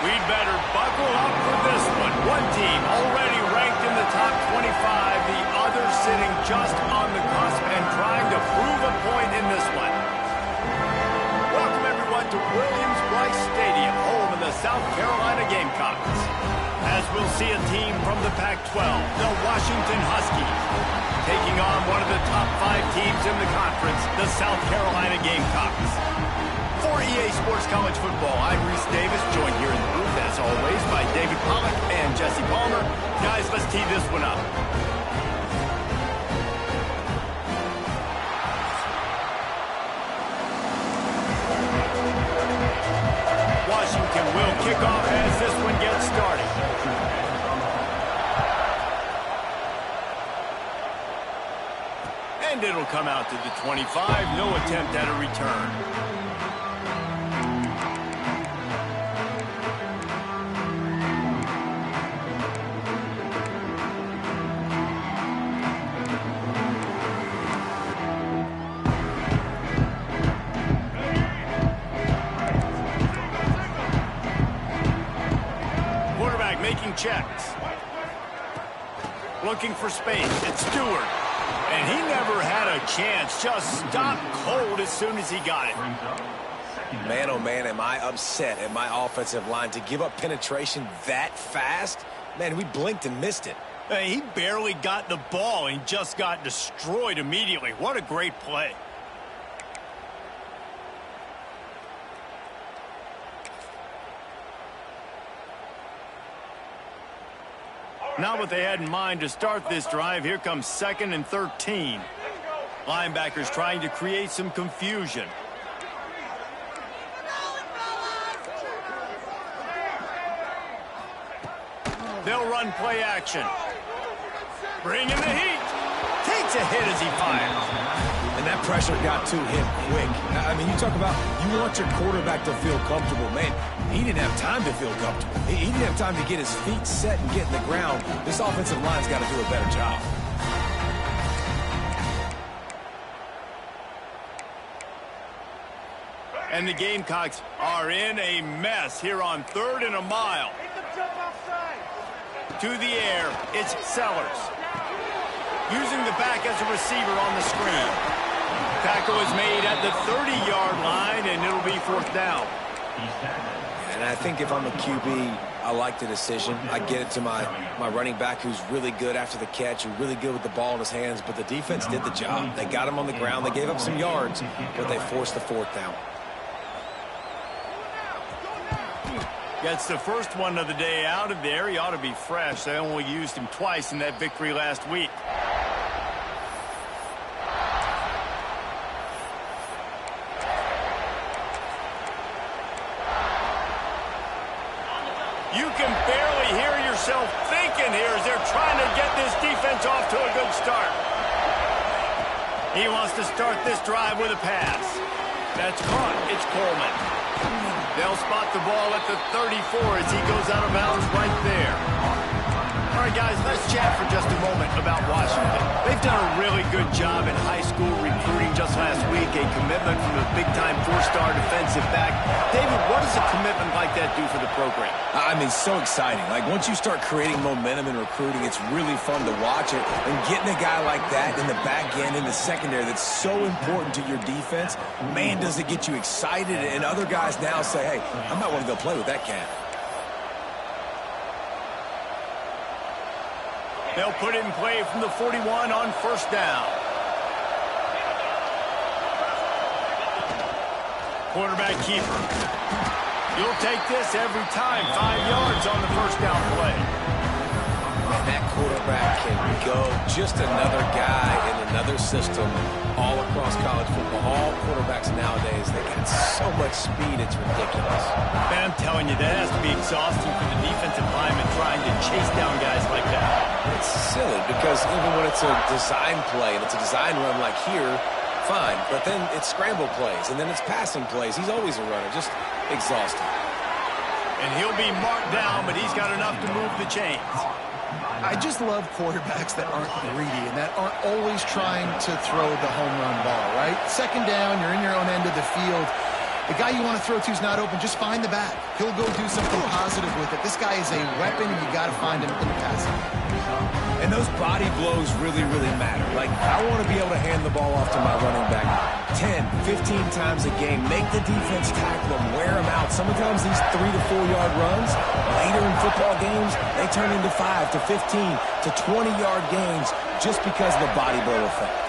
We'd better buckle up for this one. One team already ranked in the top 25, the other sitting just on the cusp and trying to prove a point in this one. Welcome, everyone, to Williams-Brice Stadium, home of the South Carolina Gamecocks. As we'll see a team from the Pac-12, the Washington Huskies, taking on one of the top 5 teams in the conference, the South Carolina Gamecocks. For EA Sports College Football, I'm Reese Davis, joined here in the booth, as always, by David Pollack and Jesse Palmer. Guys, let's tee this one up. Washington will kick off as this one gets started. And it'll come out to the 25, no attempt at a return. Making checks. Looking for space. It's Stewart. And he never had a chance. Just stopped cold as soon as he got it. Man, oh man, am I upset at my offensive line to give up penetration that fast? Man, we blinked and missed it. Hey, he barely got the ball and just got destroyed immediately. What a great play. Not what they had in mind to start this drive. Here comes 2nd and 13. Linebackers trying to create some confusion. They'll run play action. Bring in the heat. Takes a hit as he fires. And that pressure got to him quick. I mean, you talk about you want your quarterback to feel comfortable. Man, he didn't have time to feel comfortable. He didn't have time to get his feet set and get in the ground. This offensive line's got to do a better job. And the Gamecocks are in a mess here on 3rd and a mile. To the air, it's Sellers. Using the back as a receiver on the screen. Tackle is made at the 30-yard line, and it'll be 4th down. And I think if I'm a QB, I like the decision. I get it to my running back who's really good after the catch, who's really good with the ball in his hands, but the defense did the job. They got him on the ground. They gave up some yards, but they forced the 4th down. Gets the first one of the day out of there. He ought to be fresh. They only used him twice in that victory last week. You can barely hear yourself thinking here as they're trying to get this defense off to a good start. He wants to start this drive with a pass. That's caught. It's Coleman. They'll spot the ball at the 34 as he goes out of bounds right there. All right, guys, let's chat for just a moment about Washington. They've done a really good job in high school recruiting just last week, a commitment from a big-time 4-star defensive back. David, what does a commitment like that do for the program? I mean, so exciting. Like, once you start creating momentum in recruiting, it's really fun to watch it. And getting a guy like that in the back end, in the secondary, that's so important to your defense, man, does it get you excited. And other guys now say, hey, I might want to go play with that cat. They'll put it in play from the 41 on 1st down. Quarterback keeper. You'll take this every time. 5 yards on the 1st down play. And that quarterback can go. Just another guy in another system all across college football. All quarterbacks nowadays, they got so much speed, it's ridiculous. Man, I'm telling you, that has to be exhausting for the defensive lineman trying to chase down guys like that. It's silly because even when it's a design play and it's a design run like here, fine. But then it's scramble plays and then it's passing plays. He's always a runner, just exhausting. And he'll be marked down, but he's got enough to move the chains. I just love quarterbacks that aren't greedy and that aren't always trying to throw the home run ball, right? 2nd down, you're in your own end of the field. The guy you want to throw to is not open. Just find the back. He'll go do something positive with it. This guy is a weapon, and you got to find him in the passing. And those body blows really, really matter. Like, I want to be able to hand the ball off to my running back 10, 15 times a game. Make the defense tackle them, wear them out. Sometimes these 3 to 4 yard runs, later in football games, they turn into 5 to 15 to 20 yard gains just because of the body blow effect.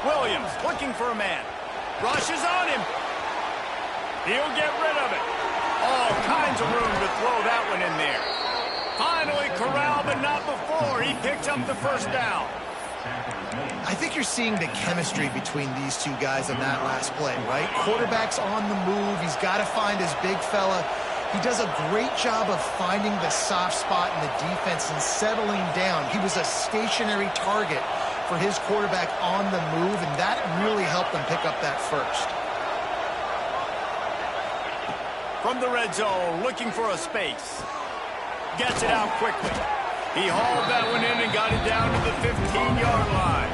Williams looking for a man. Rushes on him. He'll get rid of it. All kinds of room to throw that one in there. Finally corralled, but not before. He picks up the first down. I think you're seeing the chemistry between these two guys on that last play, right? Quarterback's on the move. He's got to find his big fella. He does a great job of finding the soft spot in the defense and settling down. He was a stationary target for his quarterback on the move, and that really helped them pick up that first. From the red zone, looking for a space. Gets it out quickly. He hauled that one in and got it down to the 15-yard line.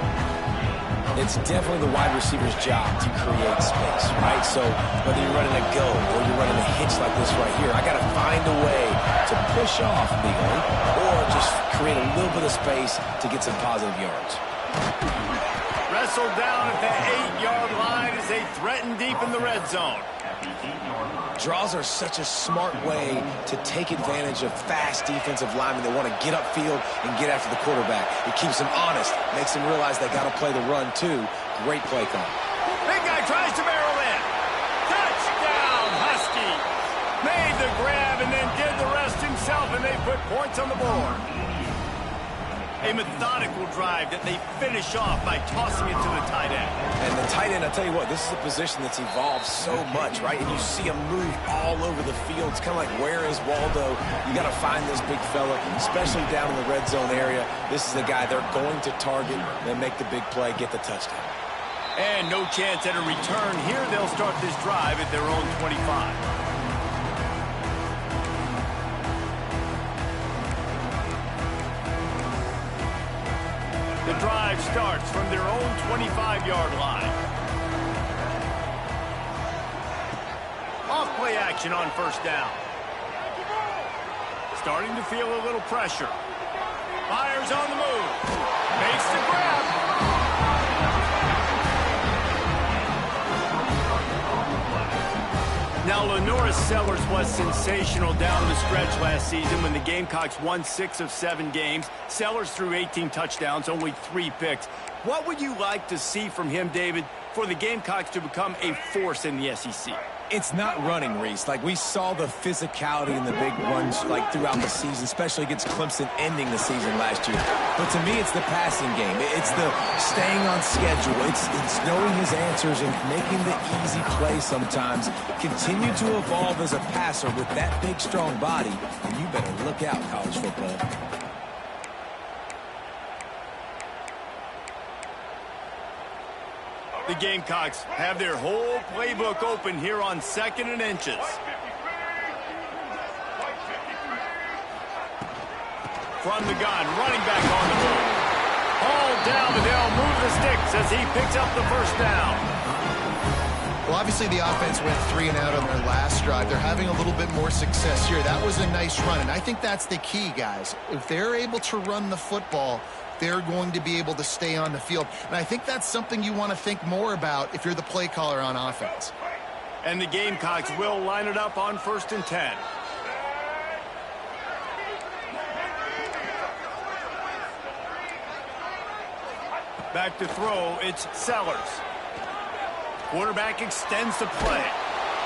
It's definitely the wide receiver's job to create space, right? So whether you're running a go or you're running a hitch like this right here, I got to find a way to push off legally or just create a little bit of space to get some positive yards. Wrestled down at the 8-yard line as they threaten deep in the red zone. Draws are such a smart way to take advantage of fast defensive linemen that want to get upfield and get after the quarterback. It keeps them honest, makes them realize they got to play the run too. Great play call. Big guy tries to barrel in. Touchdown, Husky. Made the grab and then did the rest himself, and they put points on the board. A methodical drive that they finish off by tossing it to the tight end. And the tight end, I tell you what, this is a position that's evolved so much, right? And you see him move all over the field. It's kind of like, where is Waldo? You got to find this big fella, especially down in the red zone area. This is the guy they're going to target, then make the big play, get the touchdown. And no chance at a return here. They'll start this drive at their own 25. The drive starts from their own 25-yard line. Off-play action on first down. Starting to feel a little pressure. Fires on the move. Makes the grab. Now, Lenoris Sellers was sensational down the stretch last season when the Gamecocks won 6 of 7 games. Sellers threw 18 touchdowns, only 3 picks. What would you like to see from him, David, for the Gamecocks to become a force in the SEC? It's not running, Reese. Like, we saw the physicality in the big runs, like, throughout the season, especially against Clemson ending the season last year. But to me, it's the passing game. It's the staying on schedule. It's knowing his answers and making the easy play sometimes. Continue to evolve as a passer with that big, strong body, and you better look out, college football. The Gamecocks have their whole playbook open here on 2nd and inches. From the gun, running back on the move. All down, but they'll move the sticks as he picks up the first down. Well, obviously the offense went 3 and out on their last drive. They're having a little bit more success here. That was a nice run, and I think that's the key, guys. If they're able to run the football, they're going to be able to stay on the field. And I think that's something you want to think more about if you're the play caller on offense. And the Gamecocks will line it up on 1st and 10. Back to throw, it's Sellers. Quarterback extends the play.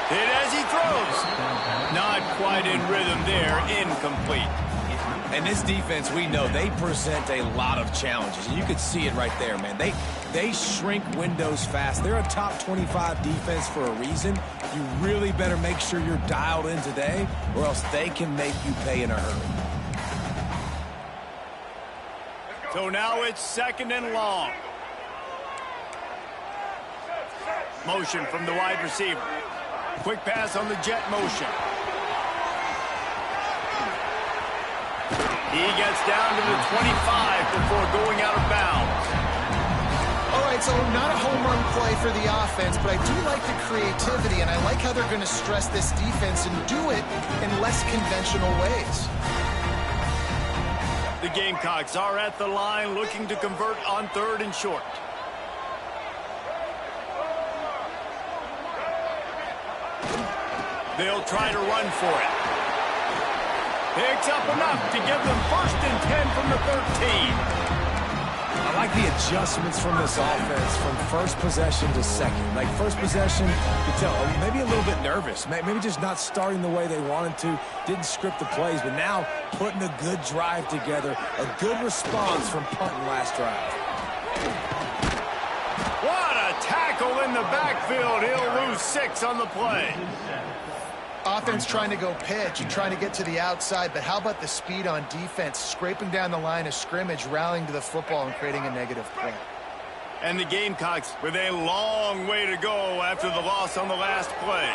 Hit as he throws. Not quite in rhythm there, incomplete. And this defense, we know, they present a lot of challenges. And you could see it right there, man. They shrink windows fast. They're a top 25 defense for a reason. You really better make sure you're dialed in today, or else they can make you pay in a hurry. So now it's 2nd and long. Motion from the wide receiver. Quick pass on the jet motion. He gets down to the 25 before going out of bounds. All right, so not a home run play for the offense, but I do like the creativity, and I like how they're going to stress this defense and do it in less conventional ways. The Gamecocks are at the line looking to convert on 3rd and short. They'll try to run for it. Picks up enough to give them 1st and 10 from the 13. I like the adjustments from this offense from first possession to second. Like first possession, you tell maybe a little bit nervous, maybe just not starting the way they wanted to, didn't script the plays, but now putting a good drive together, a good response from punting last drive. What a tackle in the backfield. He'll lose 6 on the play. Offense trying to go pitch and trying to get to the outside, but how about the speed on defense, scraping down the line of scrimmage, rallying to the football and creating a negative play. And the Gamecocks with a long way to go after the loss on the last play.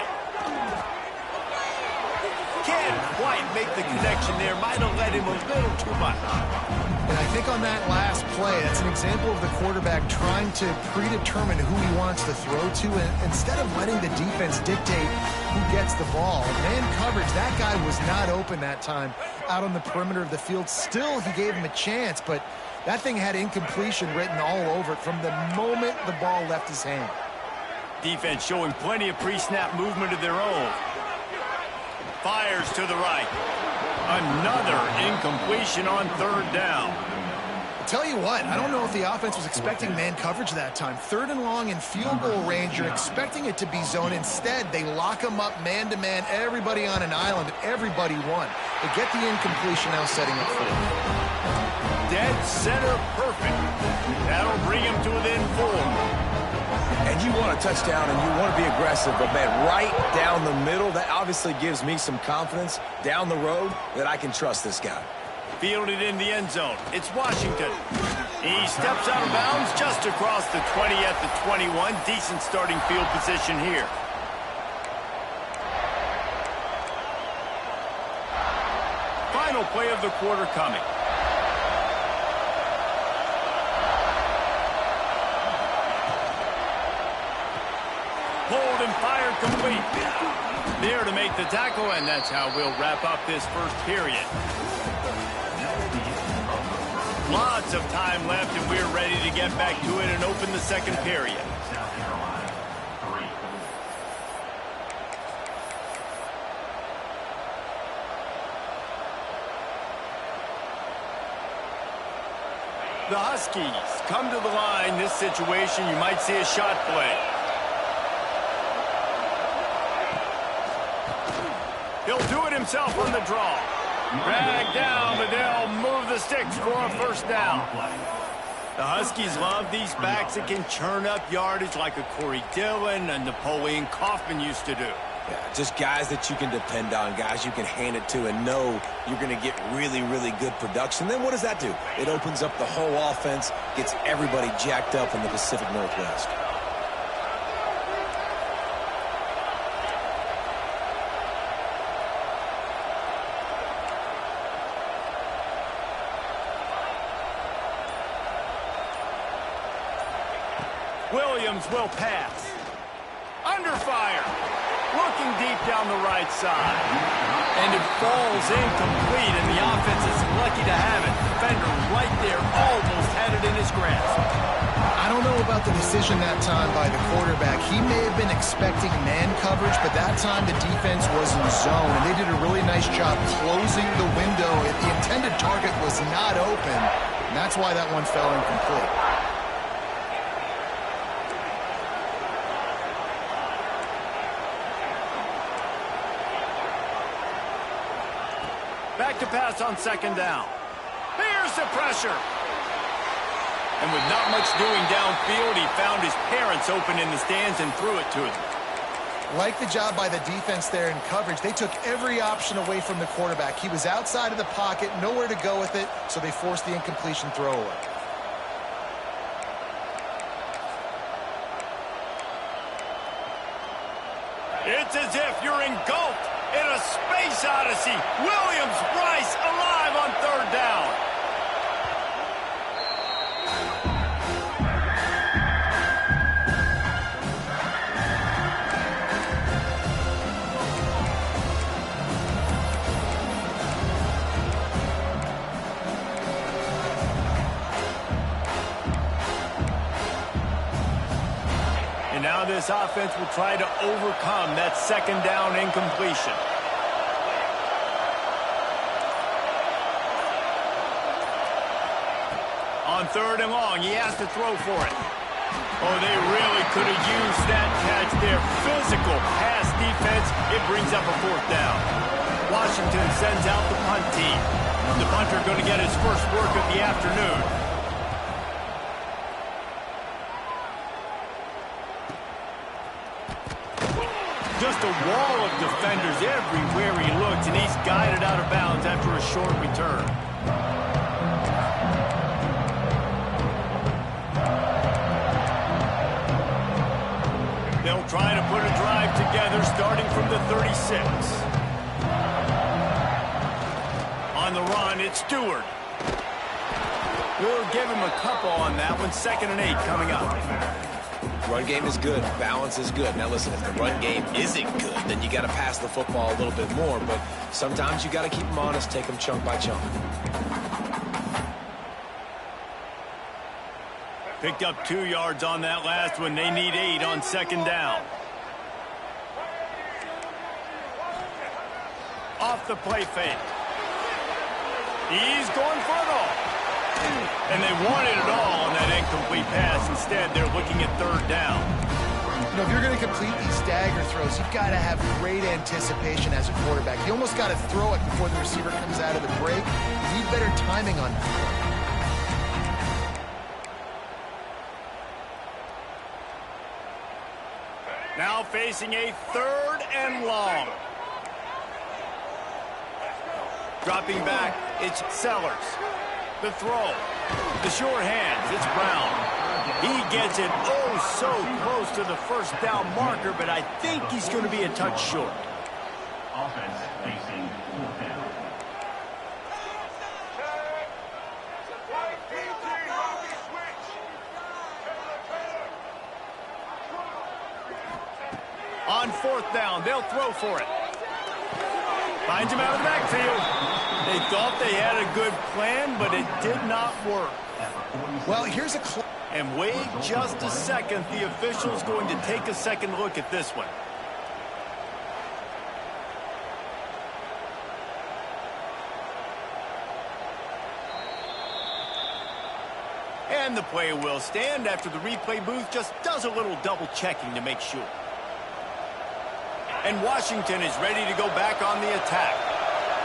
Can't quite make the connection there. Might have let him a little too much. And I think on that last play, that's an example of the quarterback trying to predetermine who he wants to throw to, and instead of letting the defense dictate who gets the ball. Man coverage, that guy was not open that time out on the perimeter of the field. Still, he gave him a chance, but that thing had incompletion written all over it from the moment the ball left his hand. Defense showing plenty of pre-snap movement of their own. Fires to the right. Another incompletion on 3rd down. I'll tell you what, I don't know if the offense was expecting man coverage that time. 3rd and long in field goal range, you're expecting it to be zone. Instead, they lock them up man-to-man, everybody on an island, and everybody won. They get the incompletion now setting up 4th. Dead center perfect. That'll bring him to within 4. And you want a touchdown and you want to be aggressive, but man, right down the middle, that obviously gives me some confidence down the road that I can trust this guy. Fielded in the end zone. It's Washington. He steps out of bounds just across the 20 at the 21. Decent starting field position here. Final play of the quarter coming. Hold and fire complete. There to make the tackle, and that's how we'll wrap up this first period. Lots of time left, and we're ready to get back to it and open the second period. The Huskies come to the line. This situation, you might see a shot play. He'll do it himself on the draw. Drag down, but they'll move the sticks for a 1st down. The Huskies love these backs that can churn up yardage like a Corey Dillon and Napoleon Kaufman used to do. Yeah, just guys that you can depend on, guys you can hand it to and know you're going to get really, really good production. Then what does that do? It opens up the whole offense, gets everybody jacked up in the Pacific Northwest. Williams will pass. Under fire. Looking deep down the right side. And it falls incomplete, and the offense is lucky to have it. Defender right there almost had it in his grasp. I don't know about the decision that time by the quarterback. He may have been expecting man coverage, but that time the defense was in zone, and they did a really nice job closing the window. The intended target was not open, and that's why that one fell incomplete. Back to pass on 2nd down. Here's the pressure. And with not much doing downfield, he found his parents open in the stands and threw it to them. Like the job by the defense there in coverage. They took every option away from the quarterback. He was outside of the pocket, nowhere to go with it, so they forced the incompletion throwaway. It's as if you're engulfed in a space odyssey. Williams-Brice alive on 3rd down. how this offense will try to overcome that second down incompletion. On 3rd and long, he has to throw for it. Oh, they really could have used that catch there. Physical pass defense. It brings up a 4th down. Washington sends out the punt team. The punter going to get his first work of the afternoon. Just a wall of defenders everywhere he looks, and he's guided out of bounds after a short return. They'll try to put a drive together starting from the 36. On the run, it's Stewart. We'll give him a couple on that one. 2nd and 8 coming up. Run game is good. Balance is good. Now, listen, if the run game isn't good, then you got to pass the football a little bit more. But sometimes you got to keep them honest, take them chunk by chunk. Picked up 2 yards on that last one. They need 8 on 2nd down. Off the play fake. He's going for it all. And they wanted it all on that incomplete pass. Instead, they're looking at 3rd down. You know, if you're going to complete these stagger throws, you've got to have great anticipation as a quarterback. You almost got to throw it before the receiver comes out of the break. You need better timing on that. Now facing a 3rd and long. Dropping back, it's Sellers. The throw. The sure hands, it's Brown. He gets it oh so close to the 1st down marker, but I think he's going to be a touch short. Offense facing 4th down. On 4th down, they'll throw for it. Finds him out of the backfield. They thought they had a good plan, but it did not work. Well, here's a... And wait just a second. The official's going to take a second look at this one. And the play will stand after the replay booth just does a little double checking to make sure. And Washington is ready to go back on the attack.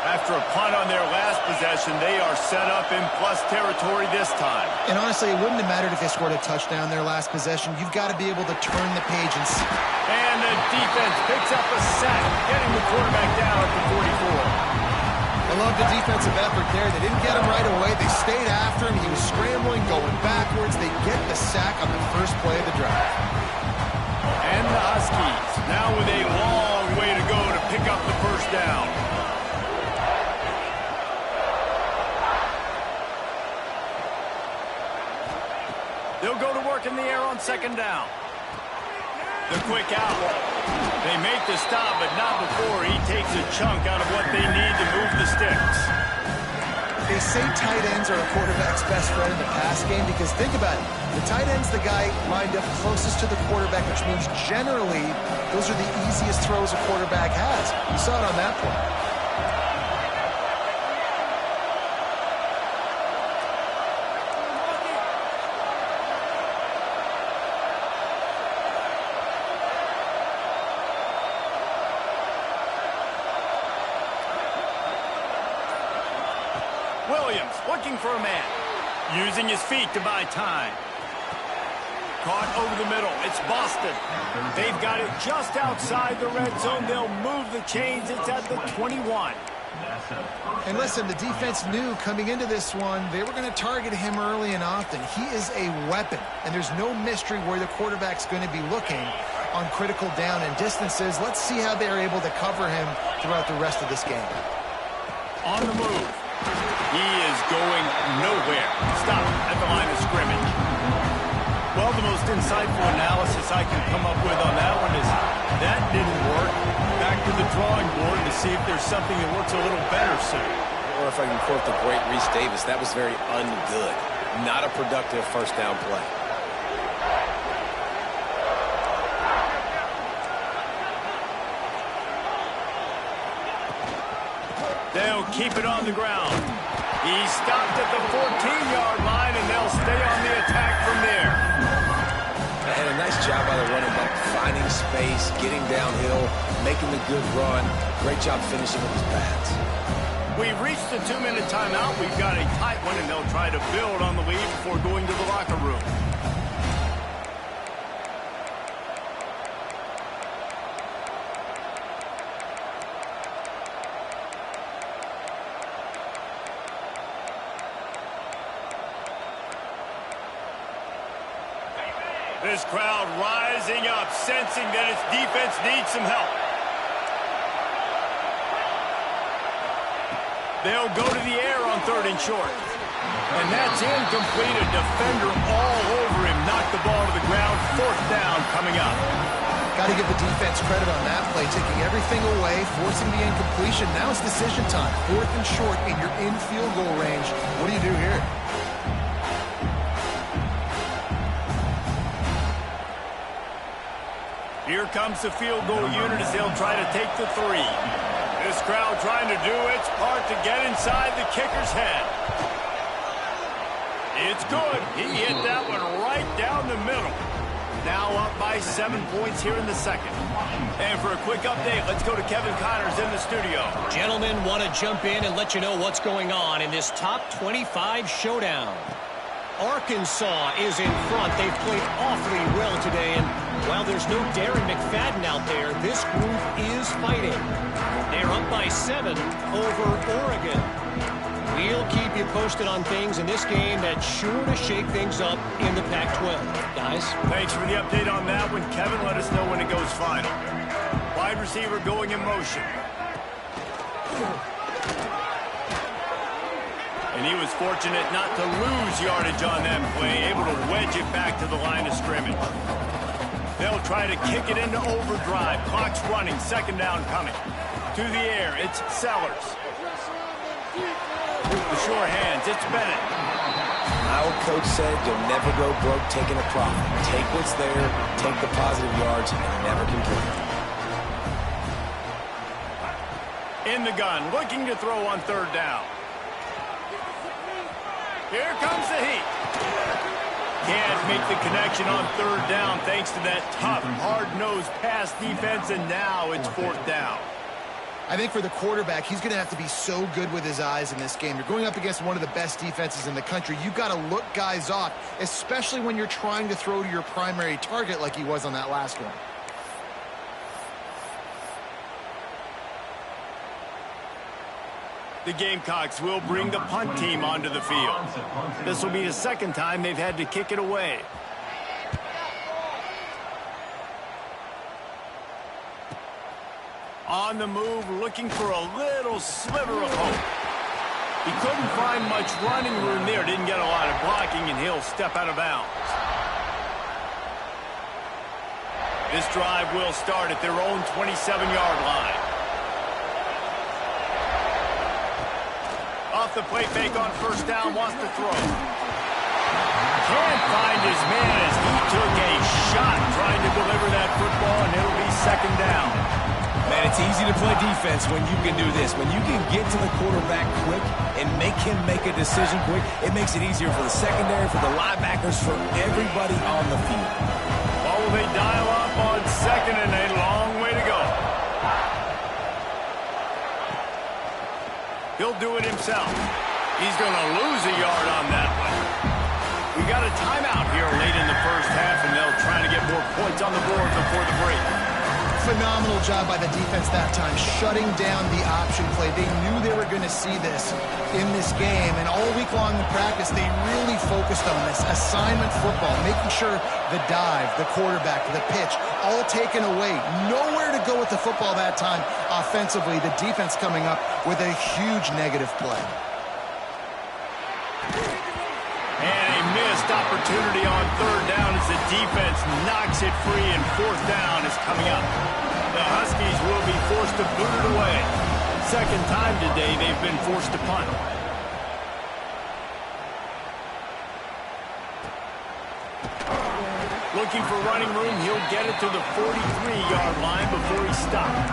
After a punt on their last possession, they are set up in plus territory this time. And honestly, it wouldn't have mattered if they scored a touchdown their last possession. You've got to be able to turn the page and see. And the defense picks up a sack, getting the quarterback down at the 44. I love the defensive effort there. They didn't get him right away. They stayed after him. He was scrambling, going backwards. They get the sack on the first play of the drive. And the Huskies now with a long way to go to pick up the 1st down. They'll go to work in the air on 2nd down. The quick out. They make the stop, but not before he takes a chunk out of what they need to move the sticks. They say tight ends are a quarterback's best friend in the pass game because think about it. The tight end's the guy lined up closest to the quarterback, which means generally those are the easiest throws a quarterback has. You saw it on that play. Williams looking for a man. Using his feet to buy time. Caught over the middle. It's Boston. They've got it just outside the red zone. They'll move the chains. It's at the 21. And listen, the defense knew coming into this one, they were going to target him early and often. He is a weapon, and there's no mystery where the quarterback's going to be looking on critical down and distances. Let's see how they're able to cover him throughout the rest of this game. On the move. He is going nowhere. Stop at the line of scrimmage. Well, the most insightful analysis I can come up with on that one is that didn't work. Back to the drawing board to see if there's something that works a little better soon. Or if I can quote the great Reese Davis, that was very ungood. Not a productive 1st down play. They'll keep it on the ground. He stopped at the 14-yard line, and they'll stay on the attack from there. And a nice job by the running back, finding space, getting downhill, making the good run. Great job finishing with his pads. We've reached the 2-minute timeout. We've got a tight one, and they'll try to build on the lead before going to the locker room. This crowd rising up, sensing that its defense needs some help. They'll go to the air on 3rd and short. And that's incomplete. A defender all over him. Knocked the ball to the ground. 4th down coming up. Got to give the defense credit on that play, taking everything away, forcing the incompletion. Now it's decision time. 4th and short, and you're in field goal range. What do you do here? Here comes the field goal unit as they'll try to take the 3. This crowd trying to do its part to get inside the kicker's head. It's good. He hit that one right down the middle. Now up by 7 points here in the second. And for a quick update, let's go to Kevin Connors in the studio. Gentlemen, want to jump in and let you know what's going on in this top 25 showdown. Arkansas is in front. They've played awfully well today, and while there's no Darren McFadden out there, this group is fighting. They're up by 7 over Oregon. We'll keep you posted on things in this game that's sure to shake things up in the Pac-12. Guys? Thanks for the update on that one. Kevin, let us know when it goes final. Wide receiver going in motion. And he was fortunate not to lose yardage on that play, able to wedge it back to the line of scrimmage. They'll try to kick it into overdrive. Clock's running. 2nd down coming. To the air, it's Sellers. The sure hands, it's Bennett. My old coach said you'll never go broke taking a profit. Take what's there, take the positive yards, and never complain. In the gun, looking to throw on 3rd down. Here comes the heat. Can't make the connection on 3rd down thanks to that tough, hard-nosed pass defense, and now it's 4th down. I think for the quarterback, he's going to have to be so good with his eyes in this game. You're going up against one of the best defenses in the country. You've got to look guys off, especially when you're trying to throw to your primary target like he was on that last one. The Gamecocks will bring the punt team onto the field. This will be the 2nd time they've had to kick it away. On the move, looking for a little sliver of hope. He couldn't find much running room there. Didn't get a lot of blocking, and he'll step out of bounds. This drive will start at their own 27-yard line. Off the play fake on 1st down, wants to throw. Can't find his man as he took a shot trying to deliver that football, and it'll be 2nd down. Man, it's easy to play defense when you can do this. When you can get to the quarterback quick and make him make a decision quick, it makes it easier for the secondary, for the linebackers, for everybody on the field. Well, will they dial up on 2nd and a long way to go? He'll do it himself. He's going to lose a yard on that one. We got a timeout here late in the 1st half, and they'll try to get more points on the board before the break. Phenomenal job by the defense that time, shutting down the option play. They knew they were going to see this in this game, and all week long in practice, they really focused on this assignment football, making sure the dive, the quarterback, the pitch, all taken away. Nowhere to go with the football that time offensively. The defense coming up with a huge negative play. And a missed opportunity on 3rd down as the defense knocks it free, and 4th down is coming up. The Huskies will be forced to boot it away. 2nd time today they've been forced to punt. Looking for running room, he'll get it to the 43-yard line before he stopped.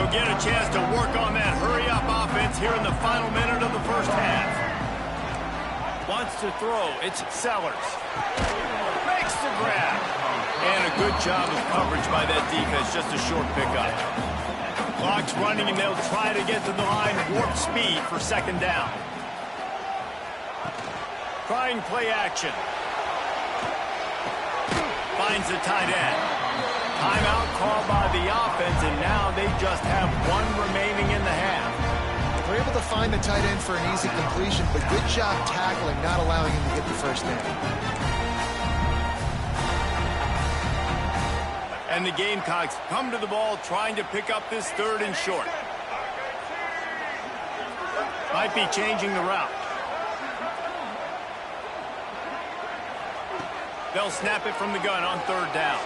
They'll get a chance to work on that hurry-up offense here in the final minute of the first half. Wants to throw. It's Sellers. Makes the grab. And a good job of coverage by that defense. Just a short pickup. Clock's running, and they'll try to get to the line. Warp speed for second down. Trying play action. Finds the tight end. Timeout called by the offense, and now they just have one remaining in the half. They're able to find the tight end for an easy completion, but good job tackling, not allowing him to get the first down. And the Gamecocks come to the ball trying to pick up this third and short. Might be changing the route. They'll snap it from the gun on third down.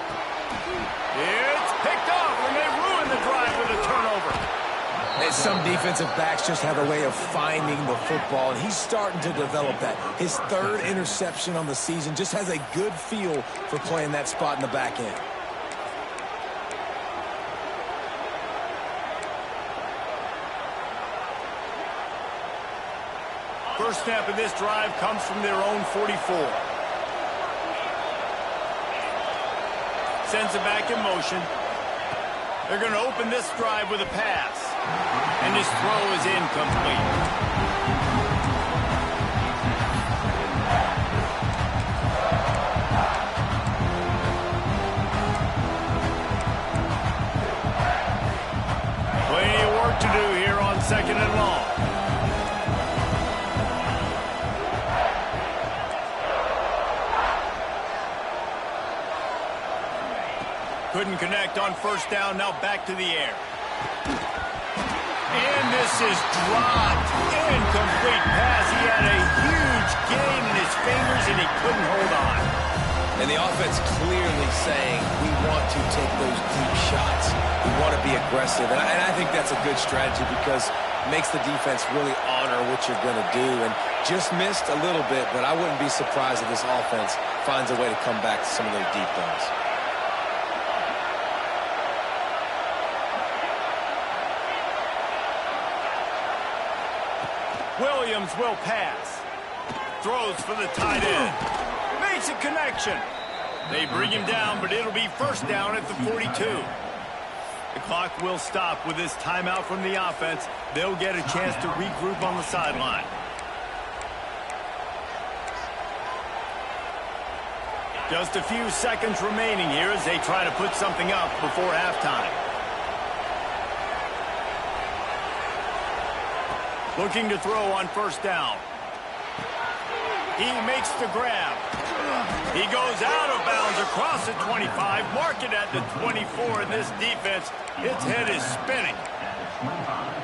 It's picked off, and they ruin the drive with a turnover. And some defensive backs just have a way of finding the football, and he's starting to develop that. His third interception on the season, just has a good feel for playing that spot in the back end. First snap of this drive comes from their own 44. Sends it back in motion. They're going to open this drive with a pass. And his throw is incomplete. Plenty of work to do here on second and long. Couldn't connect on first down, now back to the air. And this is dropped. Incomplete pass. He had a huge gain in his fingers, and he couldn't hold on. And the offense clearly saying, we want to take those deep shots. We want to be aggressive. And I think that's a good strategy because it makes the defense really honor what you're going to do. And just missed a little bit, but I wouldn't be surprised if this offense finds a way to come back to some of those deep ones. Williams will pass. Throws for the tight end. Makes a connection. They bring him down, but it'll be first down at the 42. The clock will stop with this timeout from the offense. They'll get a chance to regroup on the sideline. Just a few seconds remaining here as they try to put something up before halftime. Looking to throw on first down. He makes the grab. He goes out of bounds across the 25, mark it at the 24, and this defense, its head is spinning.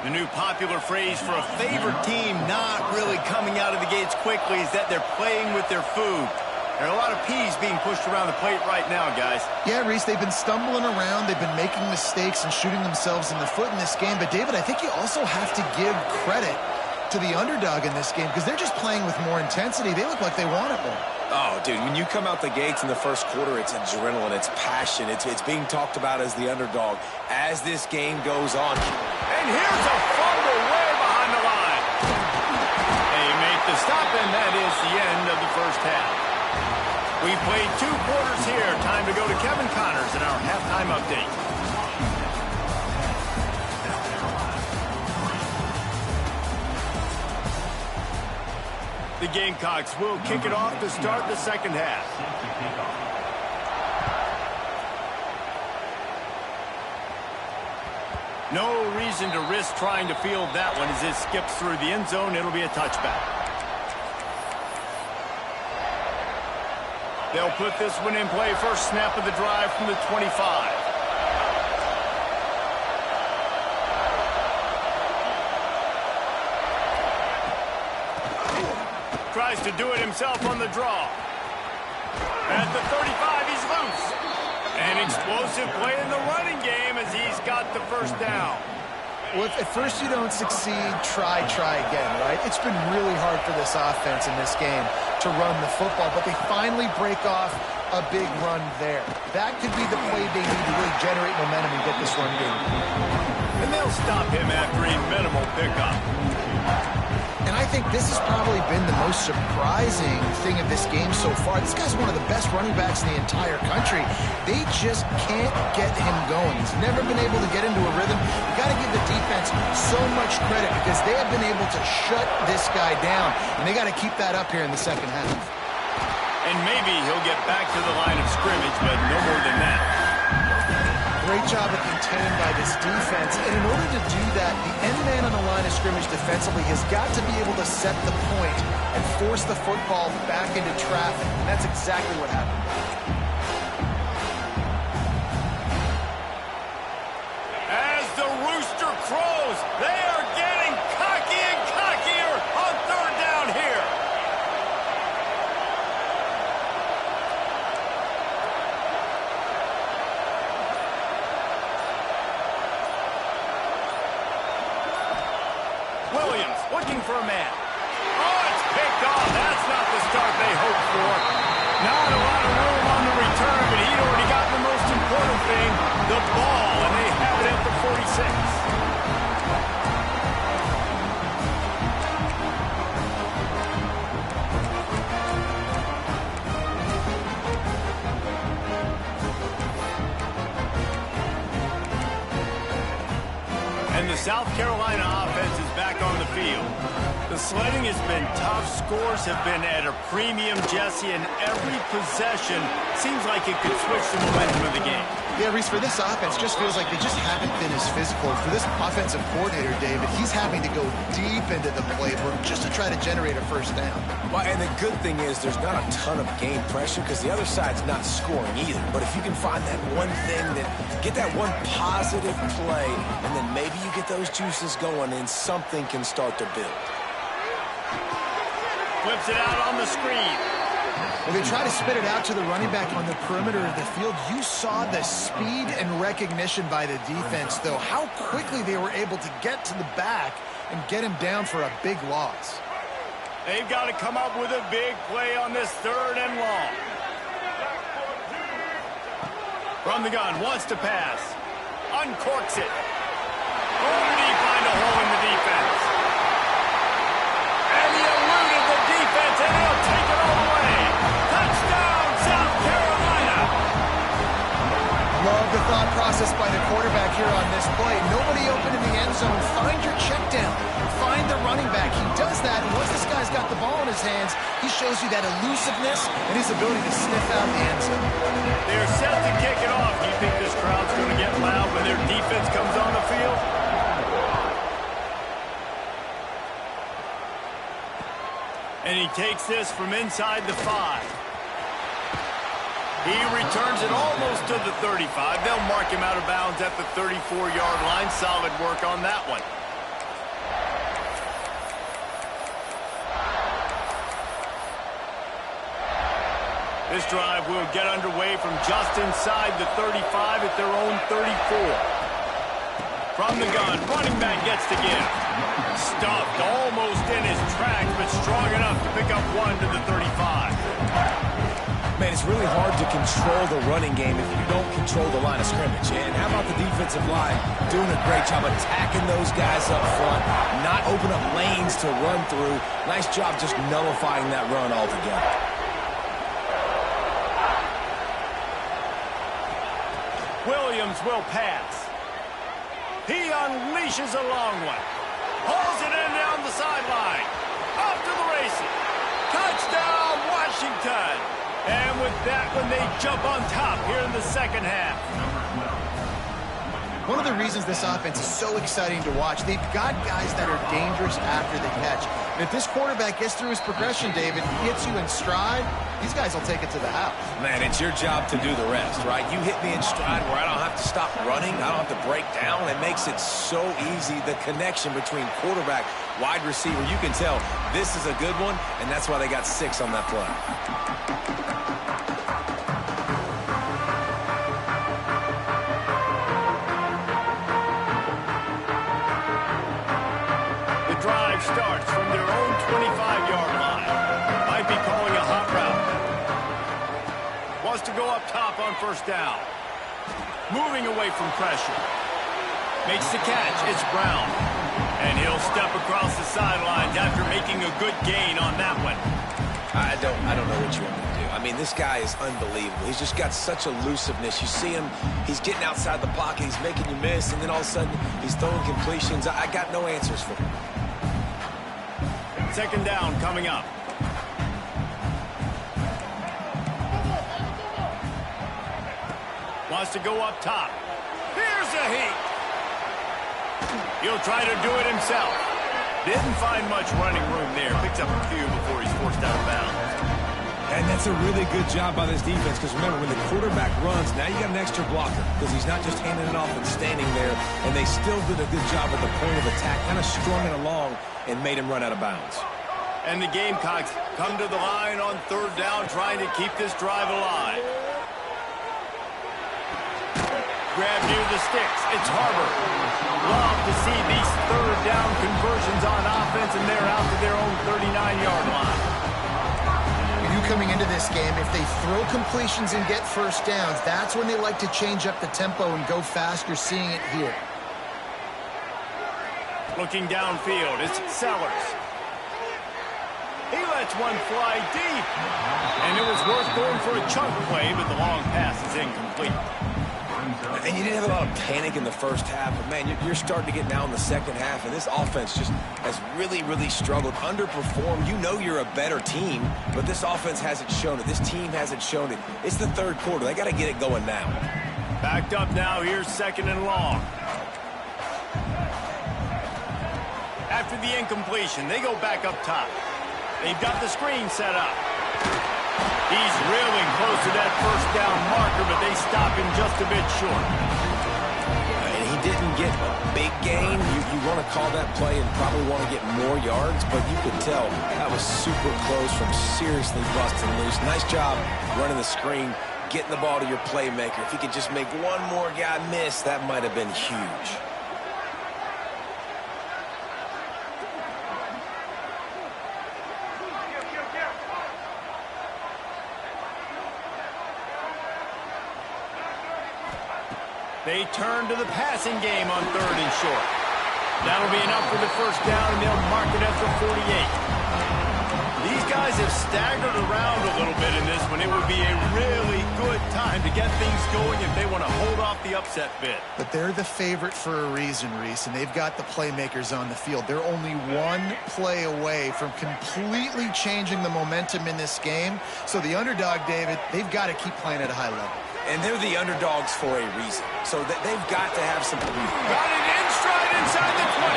The new popular phrase for a favored team not really coming out of the gates quickly is that they're playing with their food. There are a lot of peas being pushed around the plate right now, guys. Yeah, Reese, they've been stumbling around. They've been making mistakes and shooting themselves in the foot in this game. But, David, I think you also have to give credit to the underdog in this game because they're just playing with more intensity. They look like they want it more. Oh, dude, when you come out the gates in the first quarter, it's adrenaline, it's passion, it's being talked about as the underdog as this game goes on. And here's a fumble way behind the line. They make the stop, and that is the end of the first half. We played 2 quarters here. Time to go to Kevin Connors in our halftime update. The Gamecocks will kick it off to start the second half. No reason to risk trying to field that one as it skips through the end zone. It'll be a touchback. They'll put this one in play. First snap of the drive from the 25. Tries to do it himself on the draw. At the 35, he's loose. An explosive play in the running game as he's got the first down. Well, if at first you don't succeed, try again, right? It's been really hard for this offense in this game to run the football, but they finally break off a big run there. That could be the play they need to really generate momentum and get this run game. and they'll stop him after a minimal pickup. And I think this has probably been the most surprising thing of this game so far. This guy's one of the best running backs in the entire country. They just can't get him going. He's never been able to get into a rhythm. You got to give the defense so much credit because they have been able to shut this guy down, and they got to keep that up here in the second half. And maybe he'll get back to the line of scrimmage, but no more than that. Great job of contained by this defense, and in order to do that, the end man on the line of scrimmage defensively has got to be able to set the point and force the football back into traffic. And that's exactly what happened. As the rooster crows, they are getting cocky and cockier on third down here. Williams looking for a man. Oh, it's picked off. That's not the start they hoped for. Not a lot of room on the return, but he'd already gotten the most important thing, the ball, and they have it at the 46. And the South Carolina offense is back on the field. The sledding has been tough. Scores have been at a premium, Jesse, and every possession seems like it could switch the momentum of the game. Yeah, Reese, for this offense, just feels like they just haven't been as physical. For this offensive coordinator, David, he's having to go deep into the playbook just to try to generate a first down. Well, and the good thing is there's not a ton of game pressure because the other side's not scoring either. But if you can find that one thing, that get that one positive play, and then maybe you get those juices going and something can start to build. Flips it out on the screen. Well, they try to spit it out to the running back on the perimeter of the field. You saw the speed and recognition by the defense, though, how quickly they were able to get to the back and get him down for a big loss. They've got to come up with a big play on this third and long. From the gun, wants to pass. Uncorks it. Oh, did he find a hole in the defense? And he eluded the defense, and he'll take it all the way. Touchdown, South Carolina. Love the thought process by the quarterback here on this play. Nobody open in the end zone. Find your check down. Find the running back. He does that, and once this guy's got the ball in his hands, he shows you that elusiveness and his ability to sniff out the end zone. They're set to kick it off. Do you think this crowd's going to get loud when their defense comes on the field? And he takes this from inside the 5. He returns it almost to the 35. They'll mark him out of bounds at the 34-yard line. Solid work on that one. This drive will get underway from just inside the 35 at their own 34. From the gun, running back gets to give. Stuffed almost in his tracks, but strong enough to pick up one to the 35. Man, it's really hard to control the running game if you don't control the line of scrimmage. And how about the defensive line doing a great job attacking those guys up front, not open up lanes to run through. Nice job just nullifying that run altogether. Williams will pass. He unleashes a long one. Pulls it in down the sideline. Off to the races. Touchdown, Washington. And with that one, they jump on top here in the second half. One of the reasons this offense is so exciting to watch, they've got guys that are dangerous after the catch. And if this quarterback gets through his progression, David, hits you in stride, these guys will take it to the house. Man, it's your job to do the rest, right? You hit me in stride where I don't have to stop running. I don't have to break down. It makes it so easy, the connection between quarterback, wide receiver. You can tell this is a good one, and that's why they got 6 on that play. Starts from their own 25-yard line. Might be calling a hot route. Wants to go up top on first down. Moving away from pressure. Makes the catch. It's Brown. And he'll step across the sidelines after making a good gain on that one. I don't know what you want me to do. I mean, this guy is unbelievable. He's just got such elusiveness. You see him, he's getting outside the pocket, he's making you miss, and then all of a sudden, he's throwing completions. I got no answers for him. Second down coming up. Wants to go up top. Here's a heat. He'll try to do it himself. Didn't find much running room there. Picks up a few before he's forced out of bounds. And that's a really good job by this defense, because remember, when the quarterback runs, now you got an extra blocker, because he's not just handing it off and standing there, and they still did a good job at the point of attack, kind of strung it along and made him run out of bounds. And the Gamecocks come to the line on third down, trying to keep this drive alive. Grab near the sticks. It's Harbor. Love to see these third down conversions on offense, and they're out to their own 39-yard line. You knew coming into this game, if they throw completions and get first downs, that's when they like to change up the tempo and go fast. You're seeing it here. Looking downfield, it's Sellers. He lets one fly deep. And it was worth going for a chunk play, but the long pass is incomplete. And you didn't have a lot of panic in the first half, but, man, you're starting to get now in the second half, and this offense just has really, really struggled, underperformed. You know you're a better team, but this offense hasn't shown it. This team hasn't shown it. It's the third quarter. They got to get it going now. Backed up now. Here's second and long. After the incompletion, they go back up top. They've got the screen set up. He's reeling close to that first down marker, but they stop him just a bit short. And he didn't get a big gain. You want to call that play and probably want to get more yards, but you could tell that was super close from seriously busting loose. Nice job running the screen, getting the ball to your playmaker. If he could just make one more guy miss, that might have been huge. They turn to the passing game on third and short. That'll be enough for the first down, and they'll mark it at the 48. These guys have staggered around a little bit in this one. It would be a really good time to get things going if they want to hold off the upset bid. But they're the favorite for a reason, Reese, and they've got the playmakers on the field. They're only one play away from completely changing the momentum in this game. So the underdog, David, they've got to keep playing at a high level. And they're the underdogs for a reason. So they've got to have some... Got it in stride inside the 20.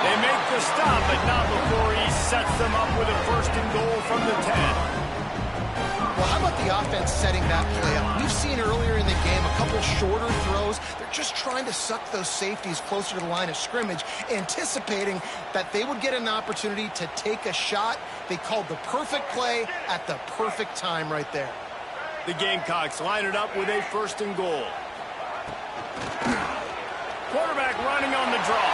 They make the stop, but not before he sets them up with a first and goal from the 10. Well, how about the offense setting that play up? We've seen earlier in the game a couple shorter throws. They're just trying to suck those safeties closer to the line of scrimmage, anticipating that they would get an opportunity to take a shot. They called the perfect play at the perfect time right there. The Gamecocks line it up with a first and goal. Quarterback running on the draw.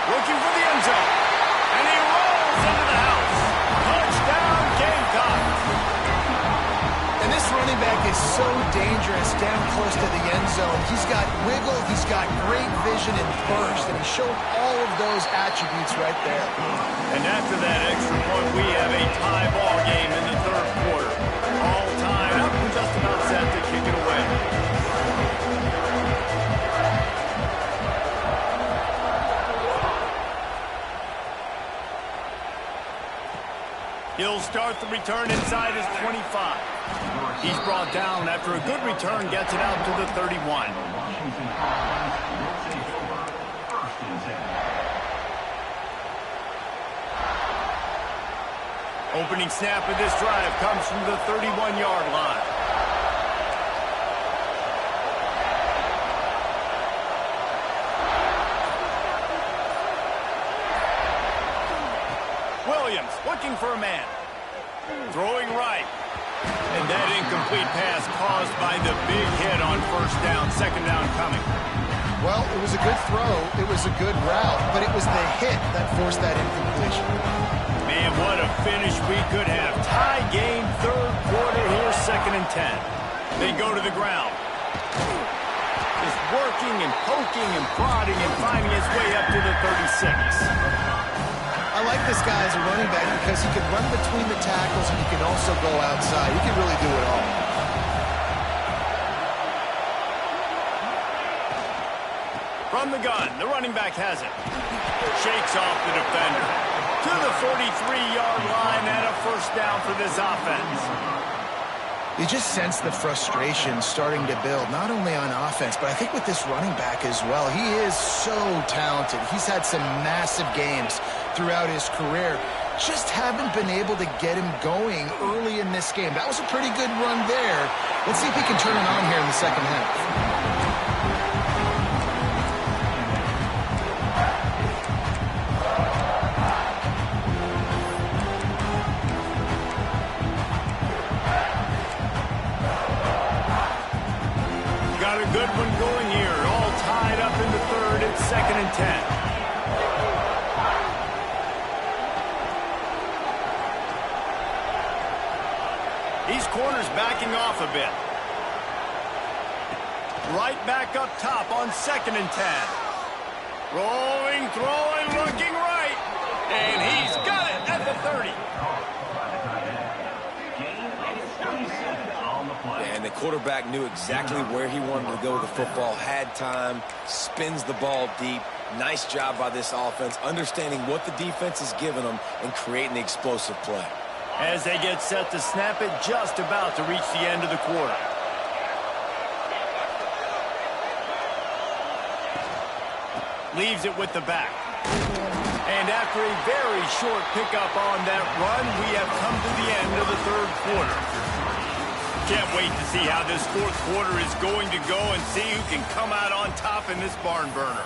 Looking for the end zone. And he rolls into the house. Touchdown, Gamecocks. And this running back is so dangerous down close to the end zone. He's got wiggle, he's got great vision and burst, and he showed all of those attributes right there. And after that extra point, we have a tie ball game in the third quarter. All tied up and just about set to kick it away. He'll start the return inside his 25. He's brought down after a good return, gets it out to the 31. Opening snap of this drive comes from the 31-yard line. Williams looking for a man. Throwing right. And that incomplete pass caused by the big hit on first down, second down coming. Well, it was a good throw, it was a good route, but it was the hit that forced that incompletion. Man, what a finish we could have. Tie game, third quarter. Here's second and 10. They go to the ground. Just working and poking and prodding and finding his way up to the 36. I like this guy as a running back because he can run between the tackles and he can also go outside. He can really do it all. From the gun, the running back has it. Shakes off the defender. To the 43-yard line and a first down for this offense. You just sense the frustration starting to build, not only on offense, but I think with this running back as well. He is so talented. He's had some massive games throughout his career. Just haven't been able to get him going early in this game. That was a pretty good run there. Let's see if he can turn it on here in the second half. Good one going here. All tied up in the third. It's 2nd and 10. These corners backing off a bit. Right back up top on 2nd and 10. Rolling, throwing, looking right. And he's got it at the 30. And the quarterback knew exactly where he wanted to go with the football, had time, spins the ball deep. Nice job by this offense, understanding what the defense is giving them and creating the explosive play. As they get set to snap it, just about to reach the end of the quarter. Leaves it with the back. And after a very short pickup on that run, we have come to the end of the third quarter. Can't wait to see how this fourth quarter is going to go and see who can come out on top in this barn burner.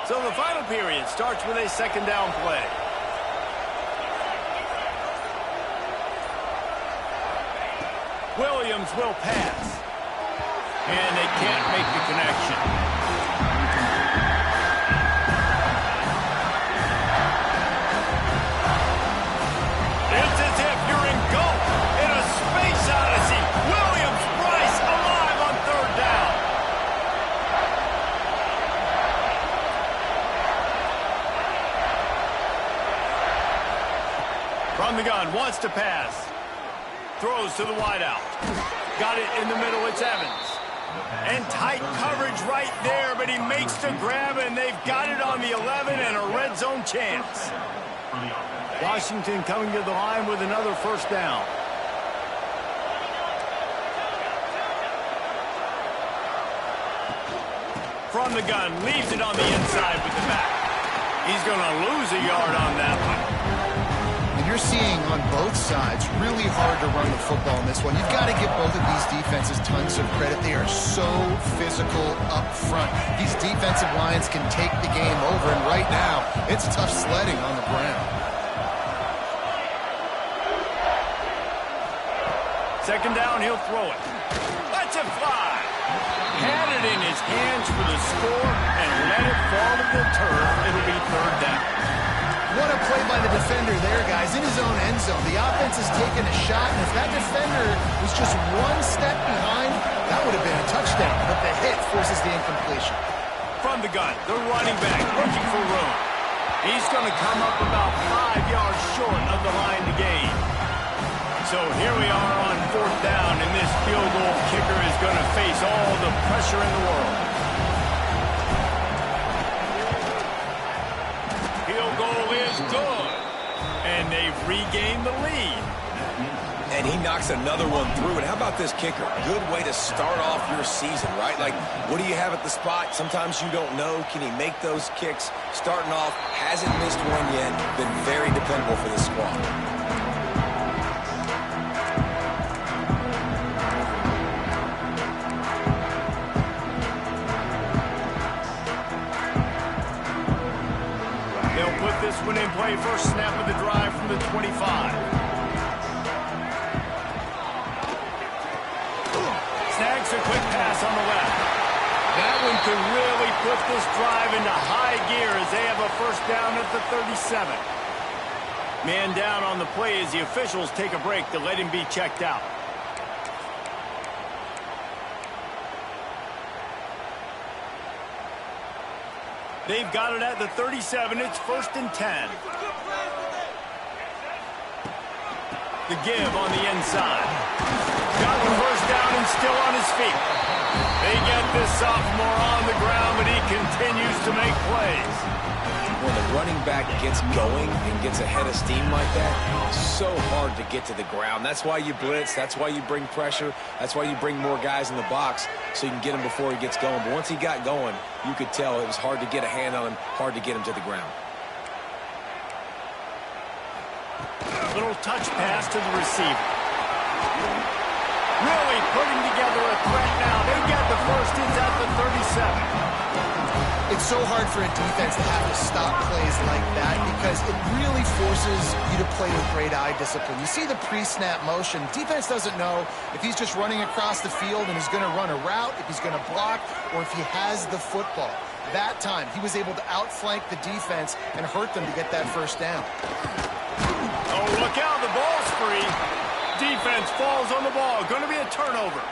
So the final period starts with a second down play. Williams will pass. And they can't make the connection. It's as if you're engulfed in a space odyssey. Williams-Brice alive on third down. From the gun, wants to pass. Throws to the wideout. Got it in the middle, it's Evans. And tight coverage right there, but he makes the grab, and they've got it on the 11 and a red zone chance. Washington coming to the line with another first down. From the gun, leaves it on the inside with the back. He's going to lose a yard on that one. You're seeing on both sides really hard to run the football in this one. You've got to give both of these defenses tons of credit. They are so physical up front. These defensive lines can take the game over, and right now, it's tough sledding on the ground. Second down, he'll throw it. Let's it fly. Had it in his hands for the score and let it fall to the turf. It'll be third down. What a play by the defender there, guys, in his own end zone. The offense has taken a shot, and if that defender was just one step behind, that would have been a touchdown. But the hit forces the incompletion. From the gun, the running back looking for room. He's going to come up about 5 yards short of the line to gain. So here we are on fourth down, and this field goal kicker is going to face all the pressure in the world. Field goal is good, and they've regained the lead. And he knocks another one through. And how about this kicker? Good way to start off your season, right? Like, what do you have at the spot? Sometimes you don't know. Can he make those kicks? Starting off, hasn't missed one yet. Been very dependable for this squad. They'll put this one in play. First snap of the drive from the 25. Snags a quick pass on the left. That Cleveland could really put this drive into high gear as they have a first down at the 37. Man down on the play as the officials take a break to let him be checked out. They've got it at the 37. It's 1st and 10. The give on the inside. Got the first down and still on his feet. They get this sophomore on the ground, but he continues to make plays. When the running back gets going and gets ahead of steam like that, it's so hard to get to the ground. That's why you blitz. That's why you bring pressure. That's why you bring more guys in the box so you can get him before he gets going. But once he got going, you could tell it was hard to get a hand on him, hard to get him to the ground. Little touch pass to the receiver. Really putting together a threat now. They get the first. It's at the 37. It's so hard for a defense to have to stop plays like that because it really forces you to play with great eye discipline. You see the pre-snap motion. Defense doesn't know if he's just running across the field and he's going to run a route, if he's going to block, or if he has the football. That time, he was able to outflank the defense and hurt them to get that first down. Oh, look out. The ball's free. Defense falls on the ball. Going to be a turnover.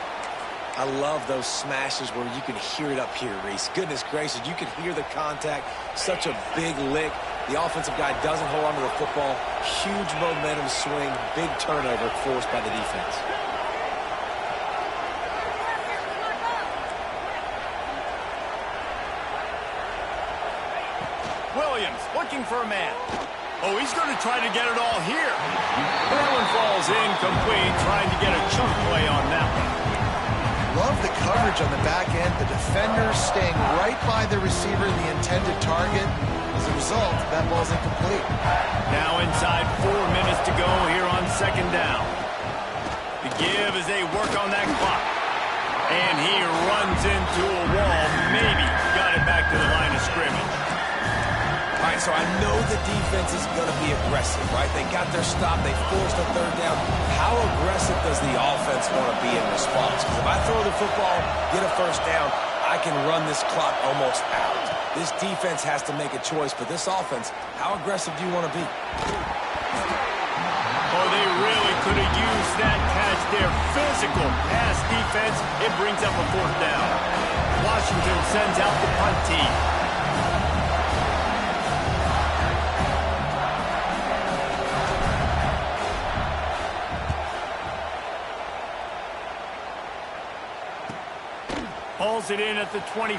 I love those smashes where you can hear it up here, Reese. Goodness gracious, you can hear the contact. Such a big lick. The offensive guy doesn't hold on to the football. Huge momentum swing. Big turnover forced by the defense. Williams looking for a man. Oh, he's going to try to get it all here. That one falls incomplete, trying to get a chunk play on that one. Love the coverage on the back end. The defenders staying right by the receiver, the intended target. As a result, that ball's incomplete. Now inside 4 minutes to go here on 2nd down. The give as they work on that clock. And he runs into a wall. Maybe got it back to the line of scrimmage. All right, so I know the defense is going to be aggressive, right? They got their stop. They forced a 3rd down. How aggressive does the offense want to be in response? Because if I throw the football, get a first down, I can run this clock almost out. This defense has to make a choice, but this offense, how aggressive do you want to be? Oh, they really could have used that catch there. Physical pass defense. It brings up a 4th down. Washington sends out the punt team. Hauls it in at the 25.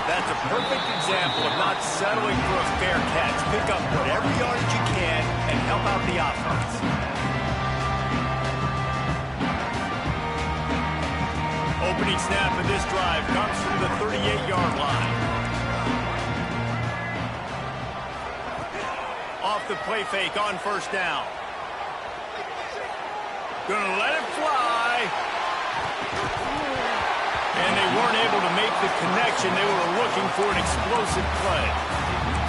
That's a perfect example of not settling for a fair catch. Pick up whatever yardage you can and help out the offense. Opening snap of this drive comes from the 38-yard line. Off the play fake on 1st down. Gonna let it fly. And they weren't able to make the connection. They were looking for an explosive play.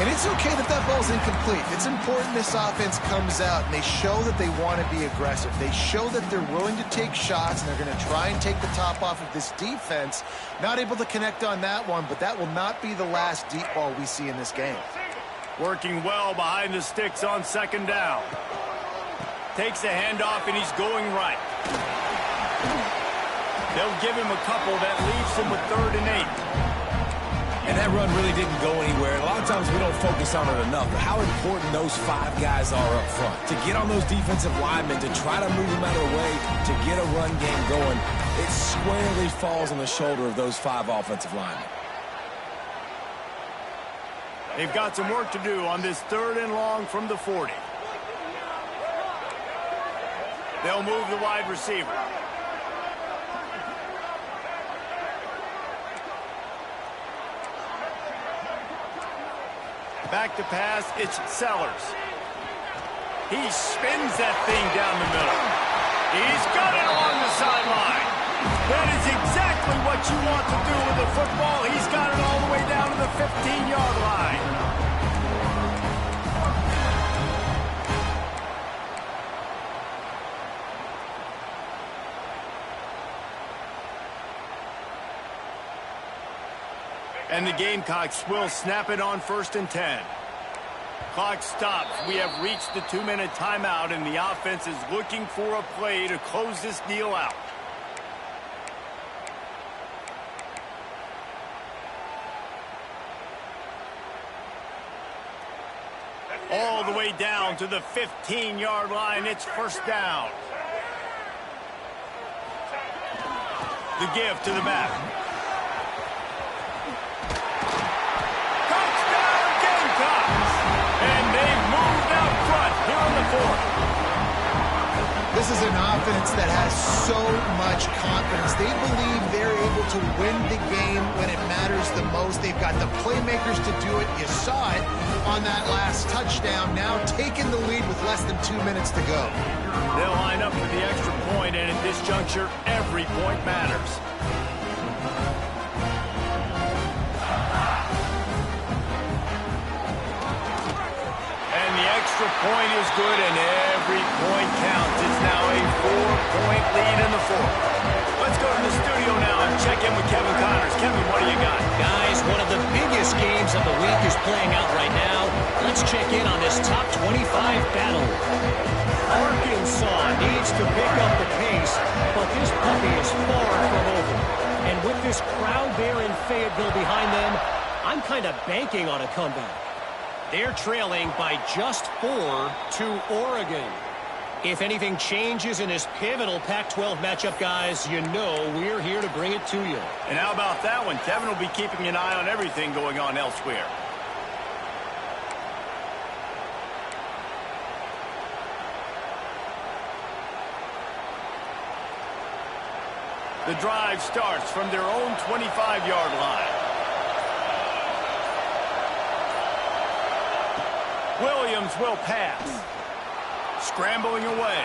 And it's okay that that ball's incomplete. It's important this offense comes out and they show that they want to be aggressive. They show that they're willing to take shots and they're going to try and take the top off of this defense. Not able to connect on that one, but that will not be the last deep ball we see in this game. Working well behind the sticks on 2nd down. Takes the handoff and he's going right. They'll give him a couple. That leaves him with 3rd and 8. And that run really didn't go anywhere. And a lot of times we don't focus on it enough. But how important those 5 guys are up front. To get on those defensive linemen, to try to move them out of the way, to get a run game going, it squarely falls on the shoulder of those 5 offensive linemen. They've got some work to do on this 3rd and long from the 40. They'll move the wide receiver. Back to pass, it's Sellers. He spins that thing down the middle. He's got it along the sideline. That is exactly what you want to do with the football. He's got it all the way down to the 15-yard line. And the Gamecocks will snap it on 1st and 10. Clock stops. We have reached the 2-minute timeout, and the offense is looking for a play to close this deal out. All the way down to the 15-yard line. It's 1st down. The give to the back. Touchdown Gamecocks! And they've moved out front here in the 4th. This is an offense that has so much confidence. They believe they're able to win the game when it matters the most. They've got the playmakers to do it. You saw it on that last touchdown. Now taking the lead with less than 2 minutes to go. They'll line up for the extra point, and at this juncture, every point matters. And the extra point is good, and every point counts. It's now a 4-point lead in the 4th. Let's go to the studio now and check in with Kevin Connors. Kevin, what do you got? Guys, one of the biggest games of the week is playing out right now. Let's check in on this top 25 battle. Arkansas needs to pick up the pace, but this puppy is far from over. And with this crowd there in Fayetteville behind them, I'm kind of banking on a comeback. They're trailing by just 4 to Oregon. If anything changes in this pivotal Pac-12 matchup, guys, you know we're here to bring it to you. And how about that one? Kevin will be keeping an eye on everything going on elsewhere. The drive starts from their own 25-yard line. Williams will pass. Scrambling away.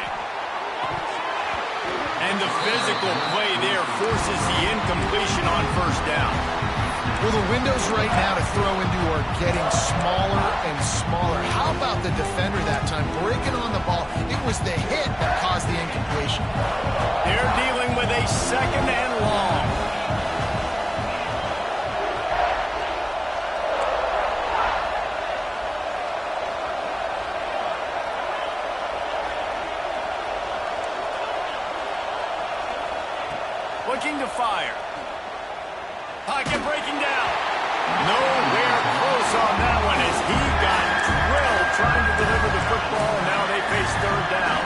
And the physical play there forces the incompletion on 1st down. Well, the windows right now to throw into are getting smaller and smaller. How about the defender that time breaking on the ball? It was the hit that caused the incompletion. They're dealing with a 2nd and long. Looking to fire. Pocket breaking down. Nowhere close on that one as he got drilled trying to deliver the football, and now they face 3rd down.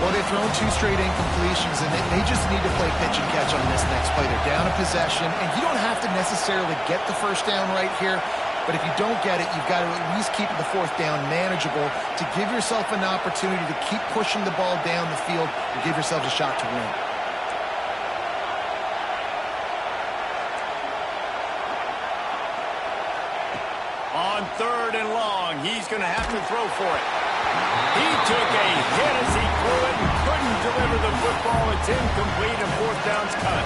Well, they've thrown 2 straight incompletions, and they just need to play pitch and catch on this next play. They're down a possession, and you don't have to necessarily get the 1st down right here, but if you don't get it, you've got to at least keep the 4th down manageable to give yourself an opportunity to keep pushing the ball down the field and give yourselves a shot to win. On 3rd and long, he's going to have to throw for it. He took a hit as he threw it and couldn't deliver the football. It's incomplete and 4th down's cut.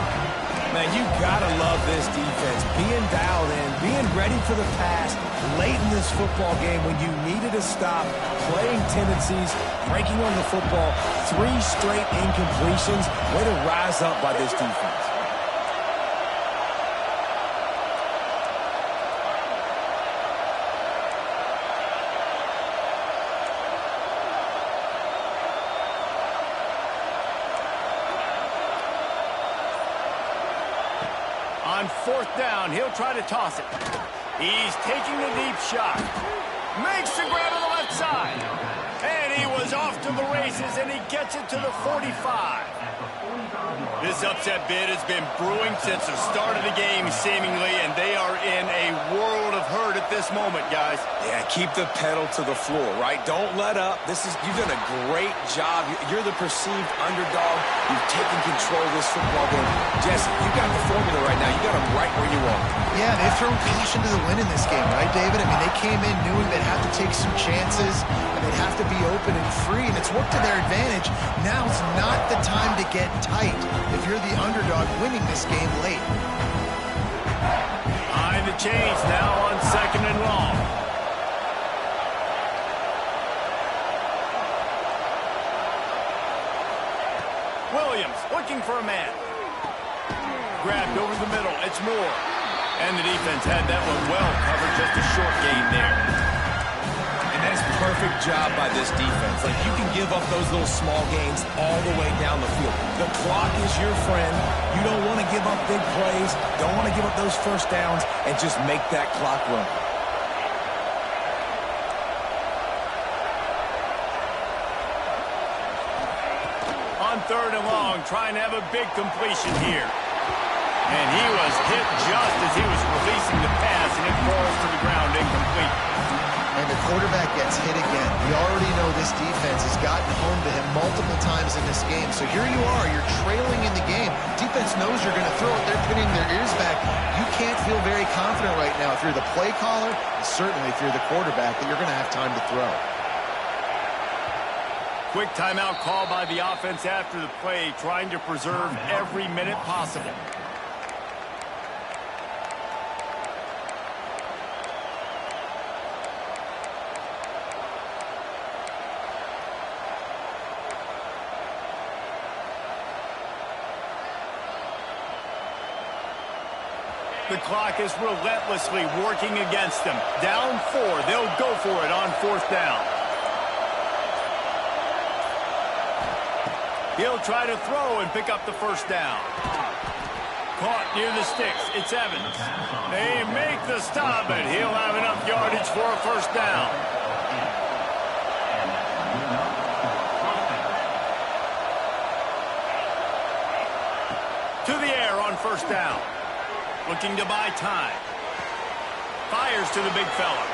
Man, you gotta love this defense. Being dialed in, being ready for the pass late in this football game when you needed to stop, playing tendencies, breaking on the football, 3 straight incompletions. Way to rise up by this defense. On 4th down, he'll try to toss it. He's taking the deep shot. Makes the grab on the left side. And he was off to the races, and he gets it to the 45. This upset bid has been brewing since the start of the game, seemingly, and they are in a world of hurt at this moment, guys. Yeah, keep the pedal to the floor, right? Don't let up. You've done a great job. You're the perceived underdog. You've taken control of this football game. Jesse, you got the formula right now. You got them right where you want. Yeah, they've thrown caution to the wind in this game, right, David? I mean, they came in knowing they'd have to take some chances, and they'd have to be open and free, and it's worked to their advantage. Now's not the time to get tight if you're the underdog winning this game late. Behind the chains now on 2nd and long. Williams looking for a man. Grabbed over the middle. It's Moore. And the defense had that one well covered, just a short gain there. And that's perfect job by this defense. Like, you can give up those little small gains all the way down the field. The clock is your friend. You don't want to give up big plays, don't want to give up those first downs, and just make that clock run. On 3rd and long, trying to have a big completion here. And he was hit just as he was releasing the pass, and it falls to the ground incomplete. And the quarterback gets hit again. We already know this defense has gotten home to him multiple times in this game. So here you are, you're trailing in the game. Defense knows you're going to throw it. They're pinning their ears back. You can't feel very confident right now if you're the play caller, and certainly if you're the quarterback, that you're going to have time to throw. Quick timeout call by the offense after the play, trying to preserve every minute possible. The clock is relentlessly working against them. Down 4. They'll go for it on 4th down. He'll try to throw and pick up the first down. Caught near the sticks. It's Evans. They make the stop, and he'll have enough yardage for a first down. To the air on 1st down. Looking to buy time. Fires to the big fella.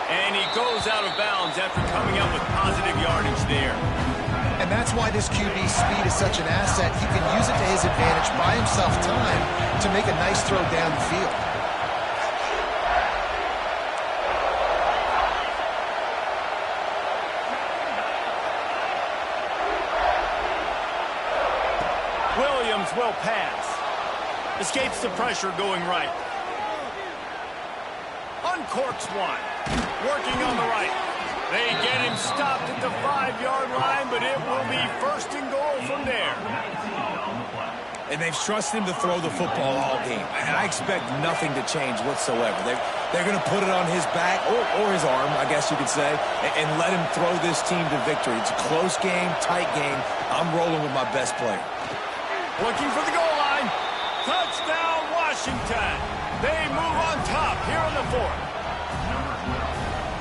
And he goes out of bounds after coming up with positive yardage there. And that's why this QB's speed is such an asset. He can use it to his advantage, buy himself time to make a nice throw down the field. Williams will pass. Escapes the pressure going right. Uncorks one. Working on the right. They get him stopped at the 5-yard line, but it will be 1st and goal from there. And they've trusted him to throw the football all game. And I expect nothing to change whatsoever. They're going to put it on his back, or his arm, I guess you could say, and let him throw this team to victory. It's a close game, tight game. I'm rolling with my best player. Looking for the goal line. Touchdown, Washington. They move on top here in the 4th.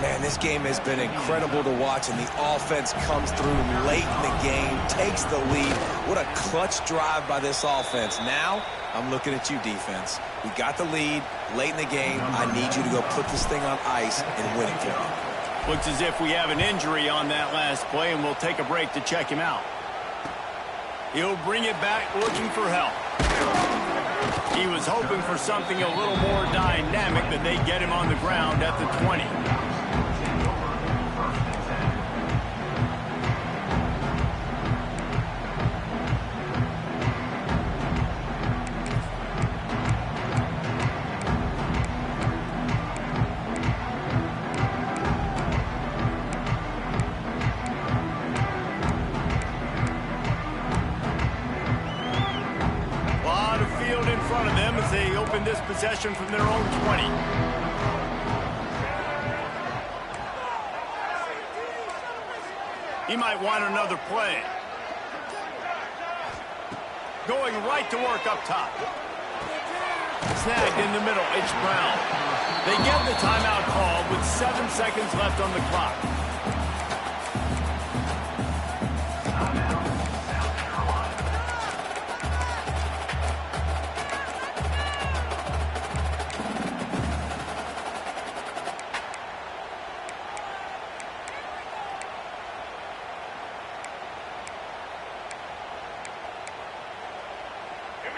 Man, this game has been incredible to watch, and the offense comes through late in the game, takes the lead. What a clutch drive by this offense. Now, I'm looking at you, defense. We got the lead late in the game. I need you to go put this thing on ice and win it for me. Looks as if we have an injury on that last play, and we'll take a break to check him out. He'll bring it back looking for help. He was hoping for something a little more dynamic, that they get him on the ground at the 20. They open this possession from their own 20. He might want another play. Going right to work up top. Snagged in the middle. It's Brown. They get the timeout called with 7 seconds left on the clock.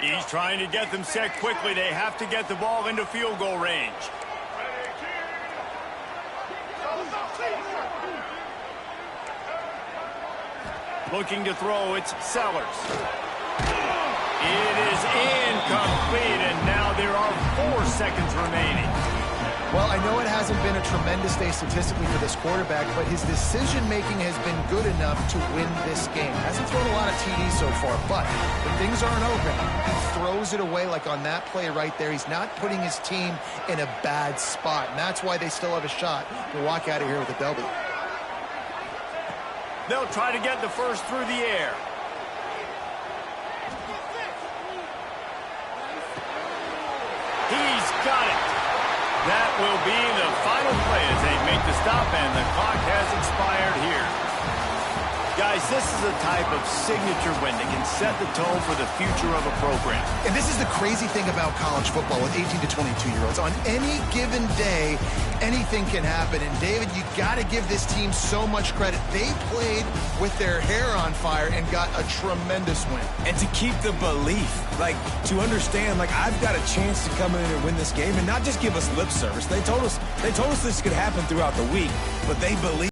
He's trying to get them set quickly. They have to get the ball into field goal range. Looking to throw, it's Sellers. It is incomplete, and now there are 4 seconds remaining. Well, I know it hasn't been a tremendous day statistically for this quarterback, but his decision-making has been good enough to win this game. Hasn't thrown a lot of TDs so far, but when things aren't open, he throws it away like on that play right there. He's not putting his team in a bad spot, and that's why they still have a shot to walk out of here with a W. They'll try to get the first through the air. He's got it. That will be the final play as they make the stop, and the clock has expired here. Guys, this is a type of signature win that can set the tone for the future of a program. And this is the crazy thing about college football with 18 to 22-year-olds. On any given day, anything can happen. And, David, you got to give this team so much credit. They played with their hair on fire and got a tremendous win. And to keep the belief, like, to understand, like, I've got a chance to come in and win this game and not just give us lip service. They told us this could happen throughout the week, but they believe.